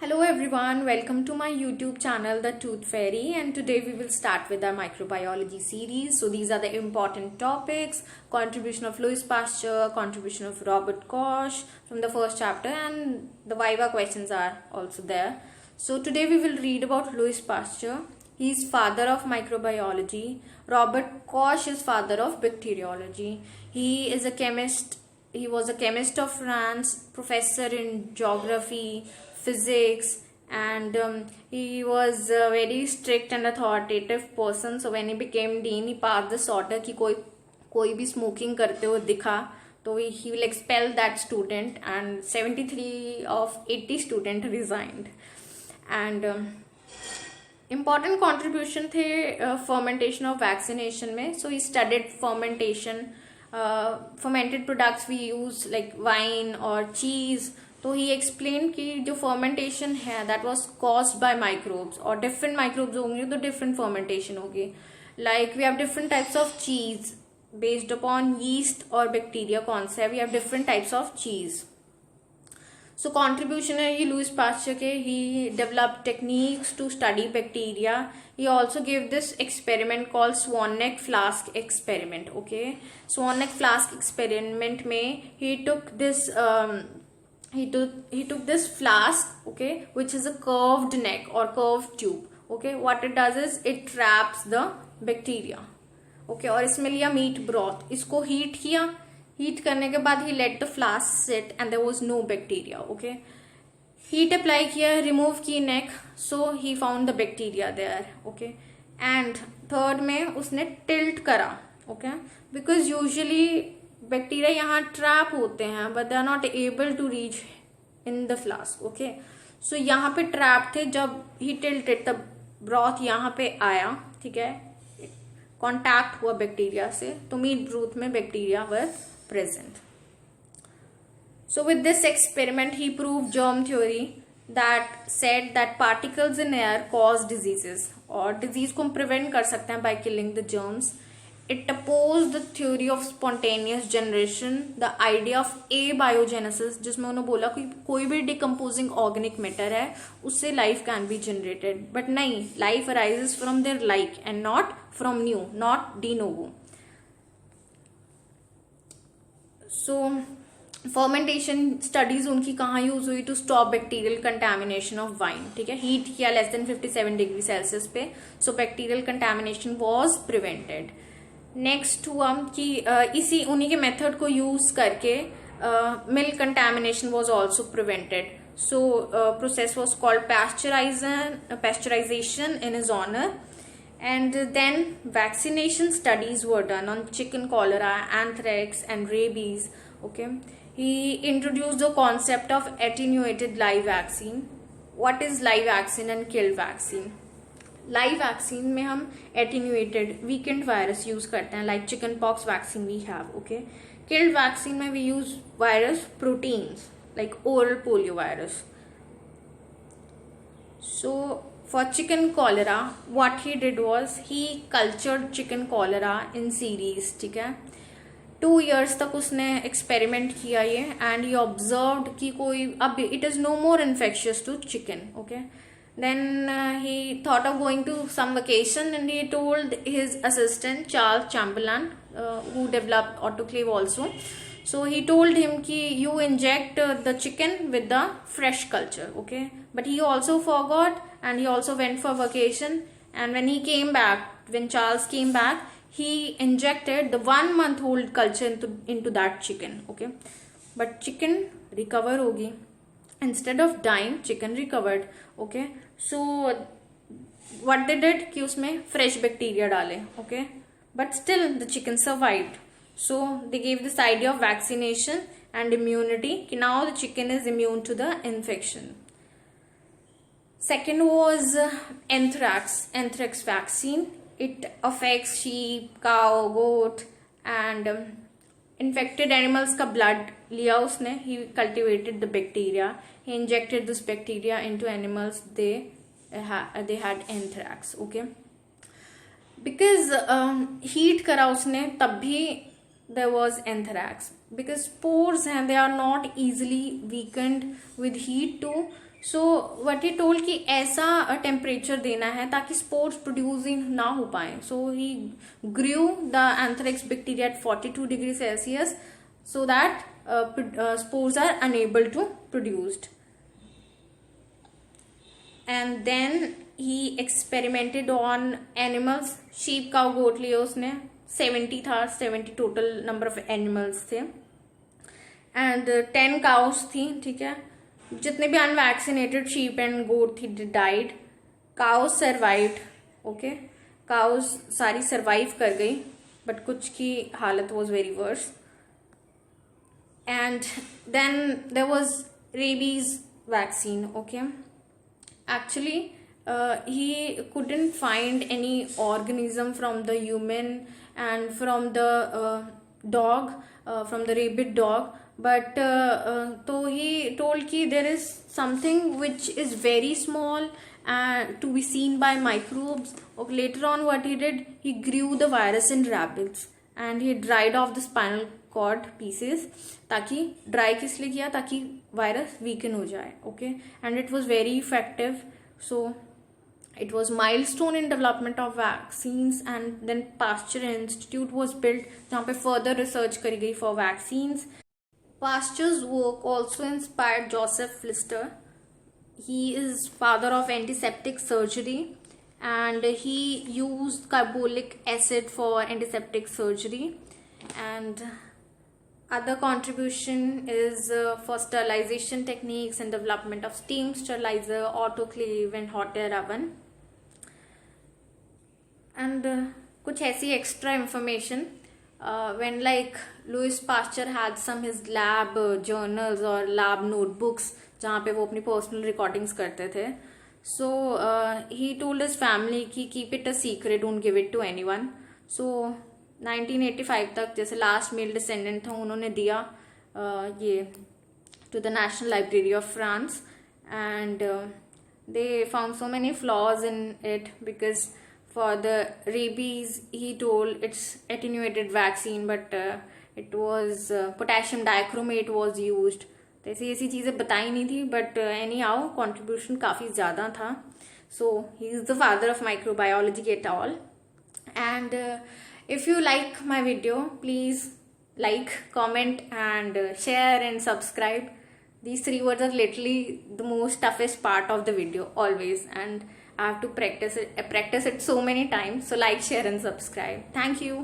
Hello everyone, welcome to my YouTube channel The Tooth Fairy, and today we will start with our microbiology series. So these are the important topics: contribution of Louis Pasteur, contribution of Robert Koch from the first chapter, and the Viva questions are also there. So today we will read about Louis Pasteur. He is father of microbiology. Robert Koch is father of bacteriology. He is a chemist. He was a chemist of France, professor in geography, physics, and he was a very strict and authoritative person. So when he became dean, he passed this order कि कोई भी smoking करते हुए दिखा तो he will expel that student, and 73 of 80 students resigned. And important contribution थे fermentation of vaccination में. So he studied fermentation. Fermented products we use like wine or cheese. तो ही एक्सप्लेन कि जो फर्मेंटेशन है that was caused by microbes, और different microbes होंगे तो different fermentation होगी. Like we have different types of cheese based upon yeast और bacteria. कौन सा है? We have different types of cheese. So contribution है ये लुईस पास्चर के. He developed techniques to study bacteria. He also gave this experiment called Swan neck flask experiment. Okay, Swan neck flask experiment में he took this he took this flask, okay, which is a curved neck or curved tube. Okay, what it does is it traps the bacteria. Okay, और इसमें लिया meat broth, इसको heat किया. Heat करने के बाद ही let the flask set and there was no bacteria. Okay, heat apply किया, रिमूव की neck, so he found the bacteria there. Okay, and third में उसने टिल्ट करा. ओके, बिकॉज यूजुअली बैक्टीरिया यहाँ ट्रैप होते हैं but they are not able to reach in the flask. Okay, so यहाँ पे ट्रैप थे. जब ही टिल्टेड तब ब्रॉथ यहाँ पे आया. ठीक है, कॉन्टैक्ट हुआ बैक्टीरिया से, तो मीट ब्रोथ में bacteria were present. So with this experiment, he proved germ theory that said that particles in air cause diseases, और disease को हम prevent कर सकते हैं by killing the germs. It opposed the theory of spontaneous generation, the idea of abiogenesis, जिसमें उन्होंने बोला कि कोई भी decomposing organic matter है उससे life can be generated, but नहीं, life arises from their like and not from new, not de novo. So fermentation studies उनकी कहाँ यूज हुई? To stop bacterial contamination of wine. ठीक है, हीट किया less than 57 degree Celsius पे, so bacterial contamination was prevented. Next हुआ कि इसी उन्हीं के मेथड को यूज करके milk contamination was also prevented. So process was called pasteurisation in his honour. And then vaccination studies were done on chicken cholera, anthrax and rabies. Okay, he introduced the concept of attenuated live vaccine. What is live vaccine and killed vaccine? Live vaccine में हम attenuated weakened virus use करते हैं, like chicken pox vaccine we have. Okay, killed vaccine में we use virus proteins like oral poliovirus. So for chicken cholera, what he did was he cultured chicken cholera in series. ठीक है, 2 years तक उसने experiment किया ये, and he observed कि कोई अब it is no more infectious to chicken. Okay, then he thought of going to some vacation and he told his assistant Charles Chamberland who developed autoclave also. So he told him कि you inject the chicken with the fresh culture. Okay, but he also forgot and he also went for vacation, and when he came back, when Charles came back, he injected the 1-month-old culture into that chicken. Okay, but chicken recover होगी. Instead of dying, chicken recovered. Okay, so what they did कि उसमें fresh bacteria डाले. Okay, but still the chicken survived. So they gave this idea of vaccination and immunity. Now the chicken is immune to the infection. Second was anthrax vaccine. It affects sheep, cow, goat, and infected animals का blood लिया उसने. He cultivated the bacteria. He injected this bacteria into animals. They had anthrax. Okay, because heat करा उसने तब भी there was anthrax, because spores and they are not easily weakened with heat too. So what he told कि ऐसा temperature देना है ताकि spores producing ना हो पाए. So he grew the anthrax bacteria at 42 degree Celsius so that spores are unable to produced. And then he experimented on animals. sheep, cow, goat लिए उसने 70 था, 70 total number of animals थे and 10 cows थी. ठीक है, जितने भी unvaccinated sheep and goat थी died. cows survived. Okay, cows सारी survive कर गई but कुछ की हालत was very worse. And then there was rabies vaccine. Okay, actually he couldn't find any organism from the human and from the dog, from the rabid dog, but so he told ki there is something which is very small and to be seen by microbes. Okay, later on what he did, he grew the virus in rabbits and he dried off the spinal cord pieces. ताकि dry किस लिए किया, ताकि virus weaken हो जाए. Okay, and it was very effective. So it was milestone in development of vaccines. And then Pasteur institute was built जहाँ पे further research करी गई for vaccines. Pasteur's work also inspired Joseph Lister. He is father of antiseptic surgery and he used carbolic acid for antiseptic surgery. And other contribution is for sterilization techniques and development of steam sterilizer, autoclave and hot air oven. And कुछ ऐसी extra information when like Louis Pasteur had some his lab journals or lab notebooks जहाँ पे वो अपनी personal recordings करते थे. So he told his family कि keep it a secret, don't give it to anyone. So 1985 तक जैसे last mail descendant था उन्होंने दिया ये to the national library of France and they found so many flaws in it because for the rabies he told its attenuated vaccine but it was potassium dichromate was used. तो ऐसी चीज़ें बताई नहीं थी बट एनी हाउ कॉन्ट्रीब्यूशन काफ़ी ज़्यादा था. So he is the father of microbiology at all. And if you like my video, please like, comment and share and subscribe. These 3 words are literally the most toughest part of the video always, and I have to practice it so many times. So like, share and subscribe. Thank you.